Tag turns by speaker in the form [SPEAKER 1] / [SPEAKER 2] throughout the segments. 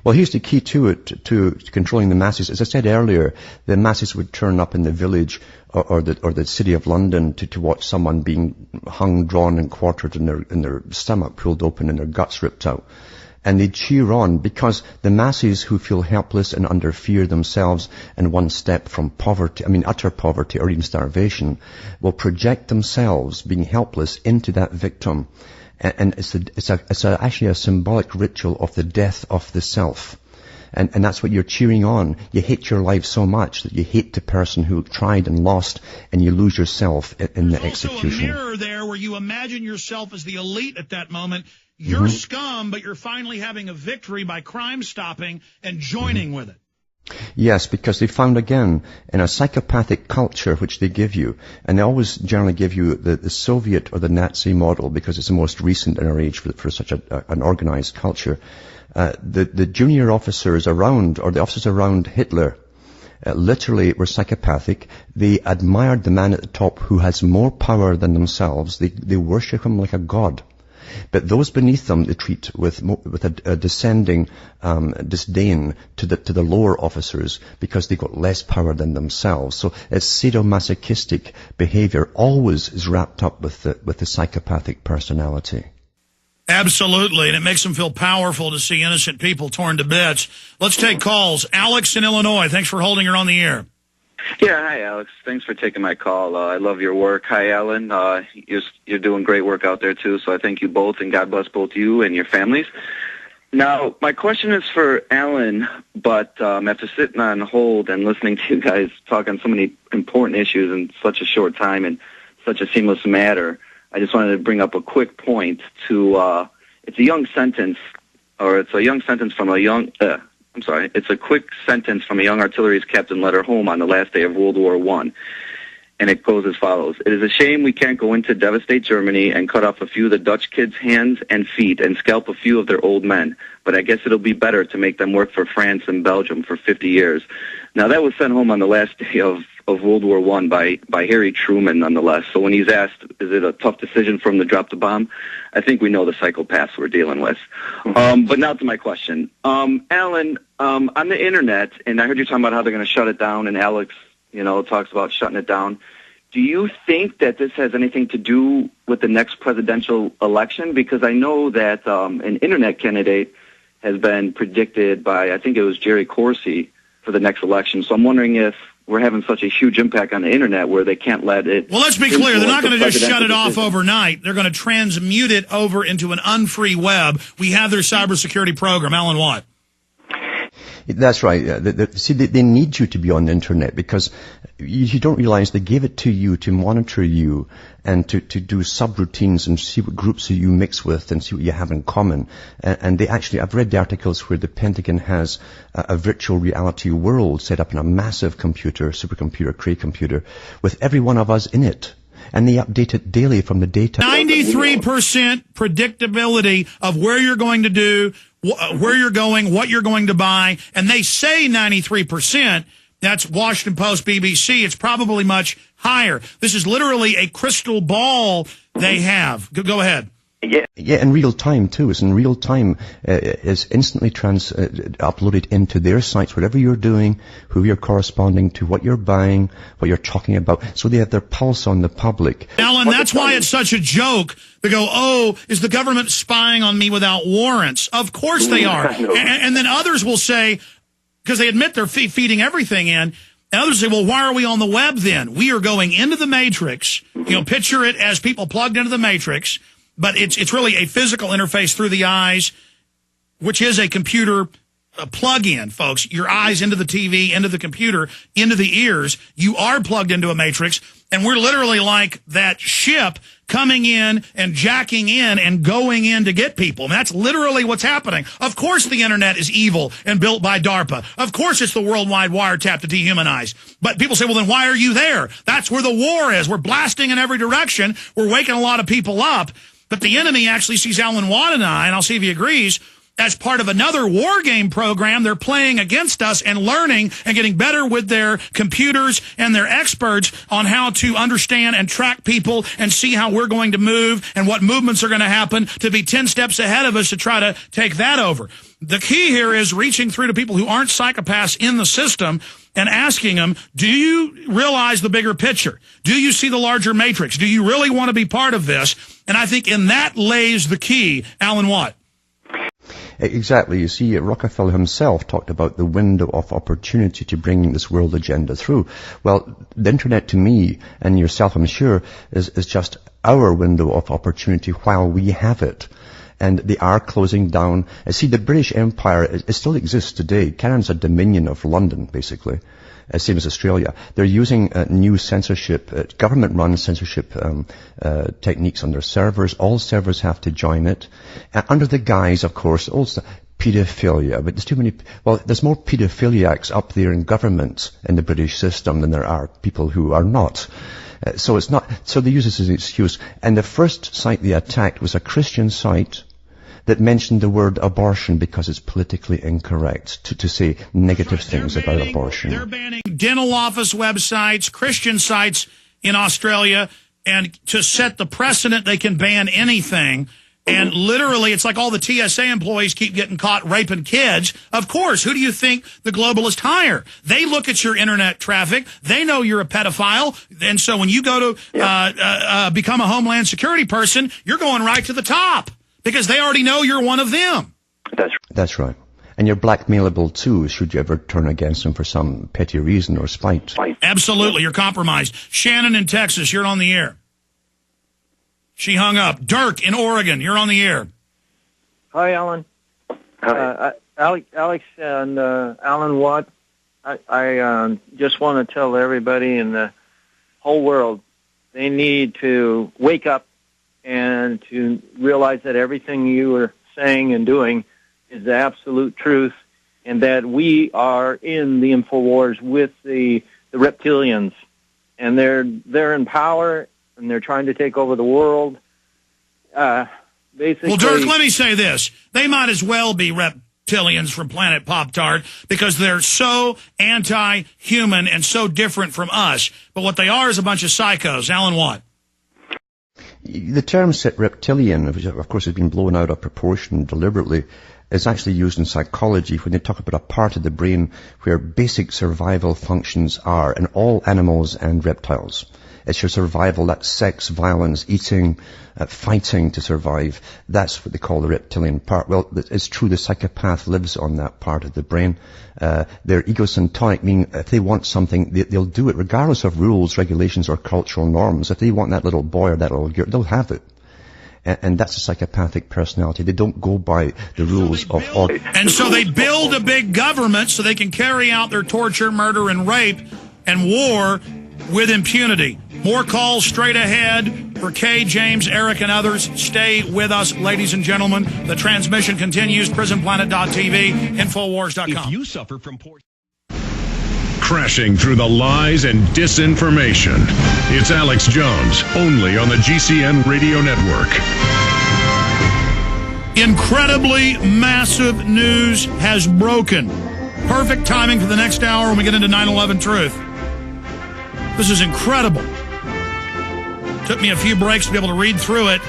[SPEAKER 1] Well, here's the key to it, to controlling the masses. As I said earlier, the masses would turn up in the village or the city of London to watch someone being hung, drawn, and quartered, in their stomach pulled open and their guts ripped out. And they cheer on because the masses who feel helpless and under fear themselves and one step from poverty, utter poverty or even starvation, will project themselves being helpless into that victim. And it's actually a symbolic ritual of the death of the self. And that's what you're cheering on. You hate your life so much that you hate the person who tried and lost, and you lose yourself in the execution.
[SPEAKER 2] There's also a mirror there where you imagine yourself as the elite at that moment. You're scum, but you're finally having a victory by crime stopping and joining with it.
[SPEAKER 1] Yes, because they found again in a psychopathic culture which they give you, and they always generally give you the Soviet or the Nazi model because it's the most recent in our age for such an organized culture. The junior officers around, or the officers around Hitler, literally were psychopathic. They admired the man at the top who has more power than themselves. They worship him like a god. But those beneath them they treat with a descending disdain to the lower officers because they got less power than themselves. So it's sadomasochistic behavior always is wrapped up with the psychopathic personality.
[SPEAKER 2] Absolutely, and it makes them feel powerful to see innocent people torn to bits. Let's take calls. Alex in Illinois, thanks for holding her on the air.
[SPEAKER 3] Yeah, hi, Alex. Thanks for taking my call. I love your work. Hi, Alan. You're doing great work out there, too, so I thank you both, and God bless both you and your families. Now, my question is for Alan, but after sitting on hold and listening to you guys talk on so many important issues in such a short time and such a seamless matter, I just wanted to bring up a quick point to, it's a young sentence, or it's a young sentence from a young, it's a quick sentence from a young artillery's captain letter home on the last day of World War I. And it goes as follows. It is a shame we can't go in to devastate Germany and cut off a few of the Dutch kids' hands and feet and scalp a few of their old men. But I guess it'll be better to make them work for France and Belgium for 50 years. Now, that was sent home on the last day of World War I by Harry Truman, nonetheless. So when he's asked, is it a tough decision for him to drop the bomb, I think we know the psychopaths we're dealing with. But now to my question. Alan, on the Internet, and I heard you talking about how they're going to shut it down, and Alex, talks about shutting it down. Do you think that this has anything to do with the next presidential election? Because I know that an Internet candidate has been predicted by, I think it was Jerry Corsi, for the next election. So I'm wondering if we're having such a huge impact on the Internet where they can't let it...
[SPEAKER 2] Well, let's be clear. They're not going to just shut it off overnight. They're going to transmute it over into an unfree web. We have their cybersecurity program. Alan Watt.
[SPEAKER 1] That's right. See, they need you to be on the Internet because you don't realize they gave it to you to monitor you and to do subroutines and see what groups you mix with and see what you have in common. And they actually, I've read the articles where the Pentagon has a virtual reality world set up in a massive computer, supercomputer, Cray computer, with every one of us in it. And they update it daily from the data.
[SPEAKER 2] 93% predictability of where you're going to do, where you're going, what you're going to buy. And they say 93%. That's Washington Post, BBC. It's probably much higher. This is literally a crystal ball they have. Go ahead.
[SPEAKER 1] Yeah, in real time too. It's in real time. Is instantly uploaded into their sites, whatever you're doing, who you're corresponding to, what you're buying, what you're talking about. So they have their pulse on the public.
[SPEAKER 2] Alan, that's why it's such a joke. They go, oh, is the government spying on me without warrants? Of course they are. And then others will say, because they admit they're feeding everything in, and others say, well, why are we on the web then? We are going into the matrix. Picture it as people plugged into the matrix. But it's really a physical interface through the eyes, which is a computer plug-in, folks. Your eyes into the TV, into the computer, into the ears. You are plugged into a matrix, and we're literally like that ship coming in and jacking in and going in to get people. And that's literally what's happening. Of course the Internet is evil and built by DARPA. Of course it's the worldwide wiretap to dehumanize. But people say, well, then why are you there? That's where the war is. We're blasting in every direction. We're waking a lot of people up. But the enemy actually sees Alan Watt and I, and I'll see if he agrees, as part of another war game program, they're playing against us and learning and getting better with their computers and their experts on how to understand and track people and see how we're going to move and what movements are going to happen to be 10 steps ahead of us to try to take that over. The key here is reaching through to people who aren't psychopaths in the system and asking them, do you realize the bigger picture? Do you see the larger matrix? Do you really want to be part of this? And I think in that lays the key. Alan Watt.
[SPEAKER 1] Exactly. You see, Rockefeller himself talked about the window of opportunity to bring this world agenda through. Well, the internet to me, and yourself I'm sure, is just our window of opportunity while we have it. And they are closing down. See, the British Empire, it still exists today. Canada's a dominion of London, basically. Same as Australia. They're using new censorship, government-run censorship techniques on their servers. All servers have to join it. Under the guise, of course, also pedophilia. But there's too many, well, there's more pedophiliacs up there in government in the British system than there are people who are not. So it's not, so they use this as an excuse. And the first site they attacked was a Christian site that mentioned the word abortion because it's politically incorrect to say negative things about abortion.
[SPEAKER 2] They're banning dental office websites, Christian sites in Australia, and to set the precedent, they can ban anything. And literally, it's like all the TSA employees keep getting caught raping kids. Of course, who do you think the globalists hire? They look at your internet traffic. They know you're a pedophile. And so when you go to become a Homeland Security person, you're going right to the top because they already know you're one of them.
[SPEAKER 1] That's right. And you're blackmailable too, should you ever turn against them for some petty reason or spite.
[SPEAKER 2] Absolutely. You're compromised. Shannon in Texas, you're on the air. She hung up. Dirk in Oregon, you're on the air.
[SPEAKER 4] Hi, Alan.
[SPEAKER 3] Hi.
[SPEAKER 4] Alex and Alan Watt, I just want to tell everybody in the whole world they need to wake up and to realize that everything you are saying and doing is the absolute truth, and that we are in the InfoWars with the reptilians, and they're in power, and they're trying to take over the world. Basically,
[SPEAKER 2] well, Dirk, let me say this. They might as well be reptilians from Planet Pop-Tart because they're so anti-human and so different from us. But what they are is a bunch of psychos. Alan Watt.
[SPEAKER 1] The term reptilian, which of course has been blown out of proportion deliberately, is actually used in psychology when they talk about a part of the brain where basic survival functions are in all animals and reptiles. It's your survival, that's sex, violence, eating, fighting to survive. That's what they call the reptilian part. Well, it's true, the psychopath lives on that part of the brain. They're egocentric, meaning if they want something, they'll do it regardless of rules, regulations, or cultural norms. If they want that little boy or that little girl, they'll have it. And that's a psychopathic personality. They don't go by the rules of order.
[SPEAKER 2] And so they build a big government so they can carry out their torture, murder, and rape and war with impunity. More calls straight ahead for Kay, James, Eric, and others. Stay with us, ladies and gentlemen. The transmission continues. PrisonPlanet.tv, Infowars.com.
[SPEAKER 5] If you suffer from poor... Crashing through the lies and disinformation. It's Alex Jones, only on the GCN Radio Network.
[SPEAKER 2] Incredibly massive news has broken. Perfect timing for the next hour when we get into 9/11 Truth. This is incredible. Took me a few breaks to be able to read through it.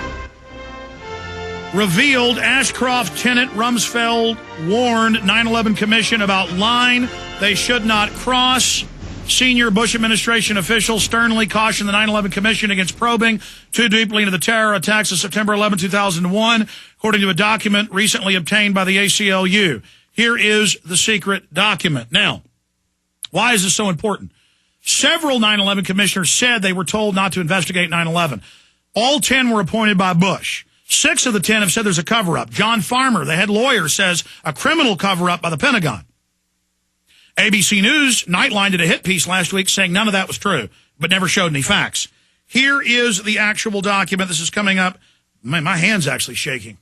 [SPEAKER 2] Revealed Ashcroft tenant Rumsfeld warned 9/11 Commission about line they should not cross. Senior Bush administration officials sternly cautioned the 9/11 Commission against probing too deeply into the terror attacks of September 11, 2001, according to a document recently obtained by the ACLU. Here is the secret document. Now, why is this so important? Several 9/11 commissioners said they were told not to investigate 9/11. All 10 were appointed by Bush. 6 of the 10 have said there's a cover-up. John Farmer, the head lawyer, says a criminal cover-up by the Pentagon. ABC News Nightline did a hit piece last week saying none of that was true, but never showed any facts. Here is the actual document. This is coming up. My hand's actually shaking.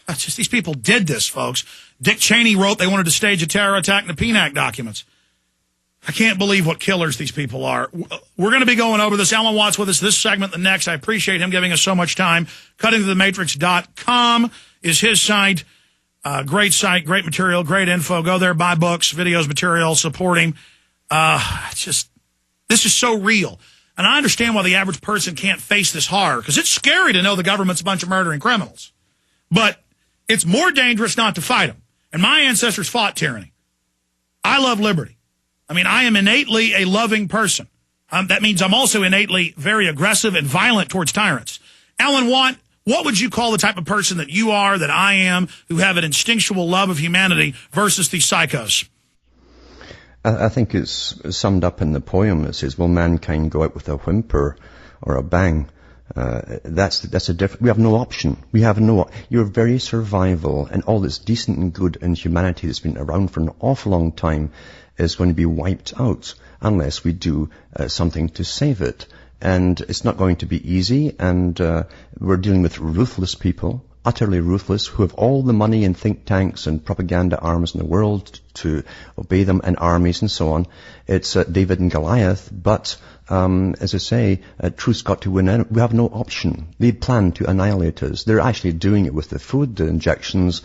[SPEAKER 2] That's just, these people did this, folks. Dick Cheney wrote they wanted to stage a terror attack in the PNAC documents. I can't believe what killers these people are. We're going to be going over this. Alan Watt's with us this segment, the next. I appreciate him giving us so much time. CuttingThroughTheMatrix.com is his site. Great site, great material, great info. Go there, buy books, videos, material, support him. This is so real. And I understand why the average person can't face this horror, because it's scary to know the government's a bunch of murdering criminals. But it's more dangerous not to fight them. And my ancestors fought tyranny. I love liberty. I mean, I am innately a loving person. That means I'm also innately very aggressive and violent towards tyrants. Alan Watt, what would you call the type of person that you are, that I am, who have an instinctual love of humanity versus these psychos?
[SPEAKER 1] I think it's summed up in the poem. It says, will mankind go out with a whimper or a bang? That's a different, we have no option. Your very survival and all that's decent and good in humanity that's been around for an awful long time is going to be wiped out unless we do something to save it. And it's not going to be easy, and we're dealing with ruthless people, utterly ruthless, who have all the money and think tanks and propaganda arms in the world to obey them, and armies and so on. It's David and Goliath, but as I say, truth's got to win. We have no option. They plan to annihilate us. They're actually doing it with the food, the injections,